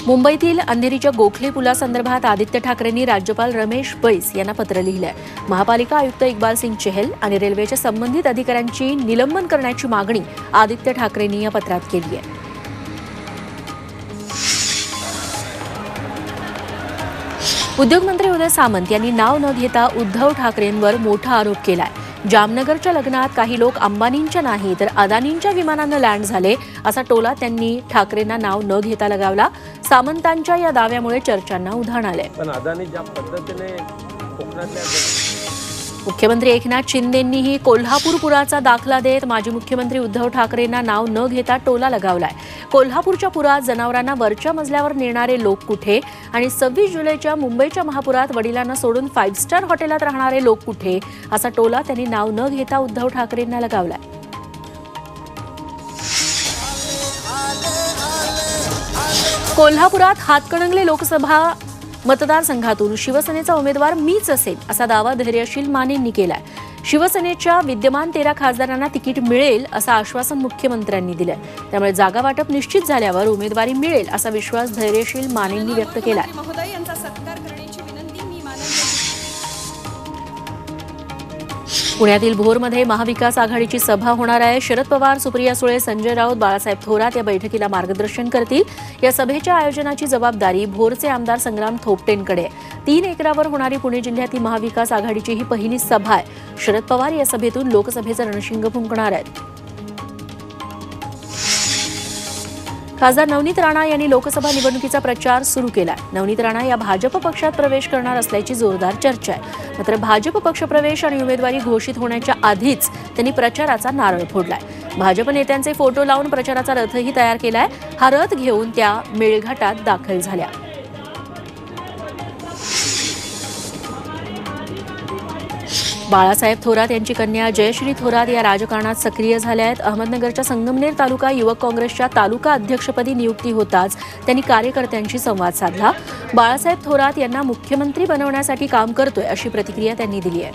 मुंबईतील अंधेरीच्या गोखले पुलासंदर्भात आदित्य ठाकरेंनी राज्यपाल रमेश बैस यांना पत्र लिहिलंय। महापालिका आयुक्त इक्बाल सिंग चहल आणि रेल्वेच्या संबंधित अधिकाऱ्यांची निलंबन करण्याची मागणी आदित्य ठाकरेंनी या पत्रात केली आहे। उद्योगमंत्री उदय सामंत यांनी नाव न घेता उद्धव ठाकरेंवर मोठा आरोप केलाय। जामनगरच्या लग्नात काही लोक अंबानींच्या नाही तर अदानींच्या विमानानं लँड झाले असा टोला त्यांनी ठाकरेंना नाव न घेता लगावला। सामंतांच्या या दाव्यामुळे चर्चांना उधाण आले। पण अदानी ज्या पद्धतीने कोकणातल्या मुख्यमंत्री एकनाथ शिंदेंनीही कोल्हापूर पुराचा दाखला देत माजी मुख्यमंत्री उद्धव ठाकरेंना नाव न घेता टोला लगावलाय। कोल्हापूरच्या पुरात जनावरांना वरच्या मजल्यावर नेणारे लोक कुठे आणि 26 जुलैच्या मुंबईच्या महापुरात वडिलांना सोडून 5 स्टार हॉटेलात राहणारे लोक कुठे असा टोला त्यांनी नाव न घेता उद्धव ठाकरेंना लगावलाय। कोल्हापुरात हातकणंगले लोकसभा मतदारसंघातून शिवसेनेचा उमेदवार मीच असेल असा दावा धैर्यशील मानेंनी केलाय। शिवसेनेच्या विद्यमान 13 खासदारांना तिकीट मिळेल असं आश्वासन मुख्यमंत्र्यांनी दिलंय। त्यामुळे जागा वाटप निश्चित झाल्यावर उमेदवारी मिळेल असा विश्वास धैर्यशील मानेंनी व्यक्त केलाय। पुण्यातील भोरमध्ये महाविकास आघाडीची सभा होणार आहे। शरद पवार, सुप्रिया सुळे, संजय राऊत, बाळासाहेब थोरात या बैठकीला मार्गदर्शन करतील। या सभेच्या आयोजनाची जबाबदारी भोरचे आमदार संग्राम थोपटेंकडे आहे। 3 एकरावर होणारी पुणे जिल्ह्यातील महाविकास आघाडीची ही पहिली सभा आहे। शरद पवार या सभेतून लोकसभेचं रणशिंग फुंकणार आहेत। खासदार नवनीत राणा यांनी लोकसभा निवडणुकीचा प्रचार सुरू केला। नवनीत राणा या भाजप पक्षात प्रवेश करणार असल्याची जोरदार चर्चा आहे। मात्र भाजप पक्षप्रवेश आणि उमेदवारी घोषित होण्याच्या आधीच त्यांनी प्रचाराचा नारळ फोडलाय। भाजप नेत्यांचे फोटो लावून प्रचाराचा रथही तयार केलाय। हा रथ घेऊन त्या मेळघाटात दाखल झाल्या। बाळासाहेब थोरात यांची कन्या जयश्री थोरात या राजकारणात सक्रिय झाल्या आहेत। अहमदनगरच्या संगमनेर तालुका युवक काँग्रेसच्या तालुका अध्यक्षपदी नियुक्ती होताच त्यांनी कार्यकर्त्यांशी संवाद साधला। बाळासाहेब थोरात यांना मुख्यमंत्री बनवण्यासाठी काम करतोय अशी प्रतिक्रिया त्यांनी दिली आहे।